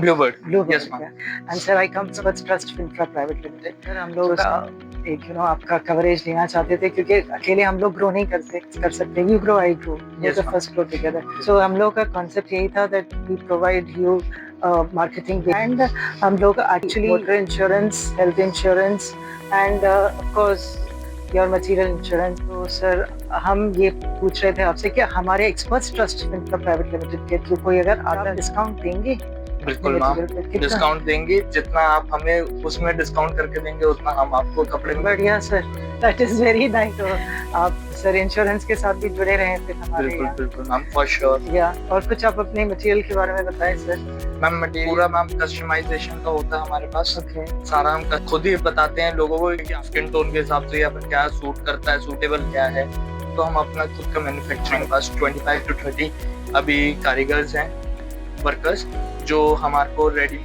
Bluebird. Bluebird, yes yeah. Ma'am. And sir, I come from Trust Fintra Private Limited. Sir हम लोग एक आपका coverage लेना चाहते थे क्योंकि अकेले हम लोग ग्रो नहीं कर सकते. You grow, I grow. Both Yes, of ma'am. us grow together. So हम लोग का concept यही था that we provide you marketing and हम लोग actually motor insurance, health insurance and of course your material insurance. तो सर हम ये पूछ रहे थे आपसे कि हमारे एक्सपर्ट्स ट्रस्ट फिंट्रा प्राइवेट लिमिटेड के थ्रू कोई अगर आप डिस्काउंट देंगे? बिल्कुल मैम, डिस्काउंट देंगे। जितना आप हमें उसमें डिस्काउंट करके देंगे उतना हम आपको कपड़े में। बढ़िया sir, that is very nice. तो आप सर इंश्योरेंस के साथ भी जुड़े रहे फिर हमारे। बिल्कुल बिल्कुल मैम, फॉर श्योर। या और कुछ आप अपने मटेरियल के बारे में बताएं सर। मैम मटेरियल पूरा मैम कस्टमाइजेशन का होता है हमारे पास। ओके। सारा हम खुद ही बताते हैं लोगों को कि स्किन टोन के हिसाब से या फिर क्या सूट करता है, सूटेबल क्या है। तो हम अपना खुद का मैन्युफैक्चरिंग पास 25 to 30 अभी कारीगर्स हैं, वर्कर्स, जो हमारे को रेडी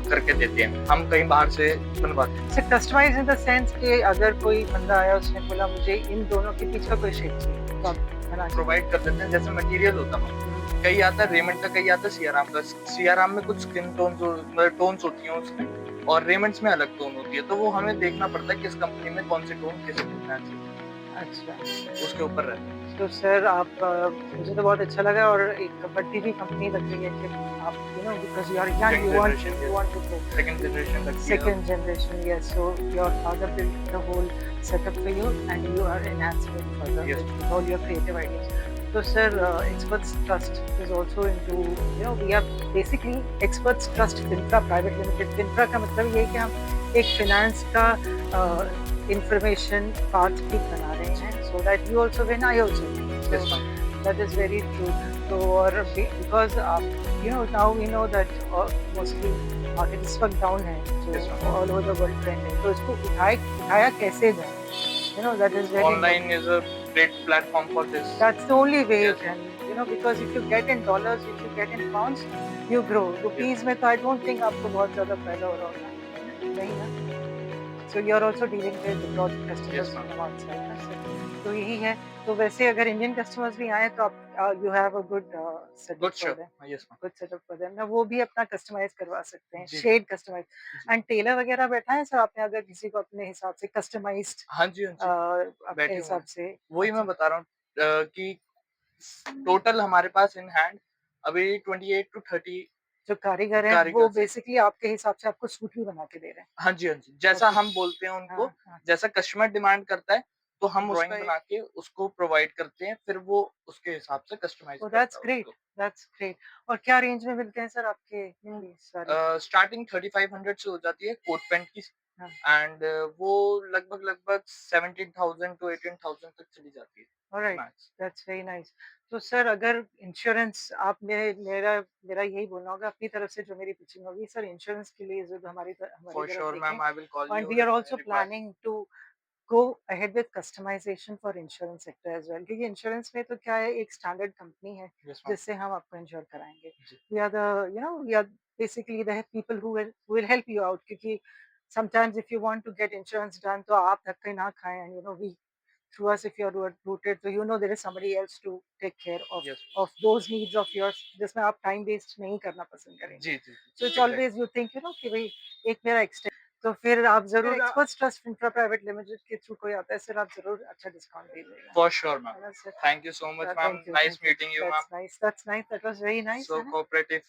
करके देते हैं। हम कहीं बाहर से बनवाते हैं। Sir customise in the sense कि अगर कोई बंदा आया उसने बोला मुझे इन दोनों के पीछे कोई शेप चाहिए तो आप प्रोवाइड कर देते हैं। जैसे मटेरियल होता है, कई आता है रेमंड का, कई आता है सियाराम का। सियाराम में कुछ स्किन टोन्स होती हैं उसमें, और रेमंड्स में अलग टोन होती है। तो वो हमें देखना पड़ता है किस कंपनी में कौन सी टोन किस मैच है। अच्छा, उसके ऊपर रहता है। तो सर आप मुझे तो बहुत अच्छा लगा और एक बढ़ती हुई कंपनी लग रही है कि आप because you are young, you want to grow. Second generation, yes. So your father built the whole setup for you and you are enhancing it further with all your creative ideas. So sir, Experts Trust is also into, we are basically Experts Trust Fintra Private Limited. Fintra का मतलब ये है कि हम एक finance का information part भी बना रहे हैं so that you also win, I also win. So Yes, ma'am. that is very true. So और because now we know that mostly market इस वक्त down है, so Yes, ma'am. all over the world trend है, तो इसको उठाया कैसे जाए? That is very Online is a great platform for this. That's the only way you Yes. can, because if you get in dollars, if you get in pounds, you grow. Rupees में तो I don't think आपको बहुत ज़्यादा फायदा हो रहा होगा, नहीं ना? So you are also dealing with abroad customers from outside, ना sir? तो यही है। तो वैसे अगर इंडियन कस्टमर्स भी आए तो आप you have a good setup Good for show. them. Yes, ma'am. Good setup for them ना, वो भी अपना कस्टमाइज करवा सकते हैं, जी। Shade customise. एंड टेलर वगैरह बैठा है सर आपने अगर किसी को अपने हिसाब से कस्टमाइज्ड हाँ जी, हाँ जी। अपने बैठे हुए हिसाब हैं। से? वही मैं बता रहा हूँ कि टोटल हमारे पास इन हैंड अभी 28 to 30 जो कारीगर हैं वो कारीगर्स हैं। बेसिकली आपके हिसाब से आपको सूट भी बना के दे रहे हैं। हाँ जी, हाँ जी। जैसा ओके। हम बोलते हैं उनको, हाँ, हाँ। जैसा कस्टमर डिमांड करता है, तो हम ड्राइंग ड्राइंग बना के उसको प्रोवाइड करते हैं, फिर वो उसके हिसाब से कस्टमाइज़ ओह करता दैट्स है ग्रेट, उसको। That's great. और क्या रेंज में मिलते हैं सर आपके ये सारे? स्टार्टिंग 3500 से हो जाती है कोट पैंट की, हाँ। एंड वो लगभग 17,000 to 18,000 तक चली जाती है। Alright, max. That's very nice. तो सर अगर इंश्योरेंस आप मेरा यही बोलना होगा अपनी तरफ से जो मेरी पिचिंग होगी सर, इंश्योरेंस के लिए ज़रूर हमारी फॉर तरफ श्योर देखें। Ma'am, I will call and you we are if also required. Planning to go ahead with customization for insurance sector as well, क्योंकि इंश्योरेंस में तो क्या है, एक स्टैंडर्ड कंपनी है यस मैम। जिससे हम आपको इंश्योर कराएंगे। जी। We are basically the people who will help you out, क्योंकि sometimes if you want to get insurance done तो आप धक्के ना खाएं, and we through us, if you're rooted, so there is somebody else to take care of yes. of those needs of yours जिसमें आप time waste नहीं करना पसंद जी, करेंगे। जी। So it's always you think कि भाई एक मेरा एक्सटेंड, तो फिर आप जरूर experts trust infra private limited के थ्रू कोई आता है सर, आप जरूर अच्छा डिस्काउंट दीजिएगा। फॉर श्योर है मैम। ना sir? Thank you so much ma'am. Thank you, nice meeting you ma'am. that's nice, that was very nice, So है ना? cooperative.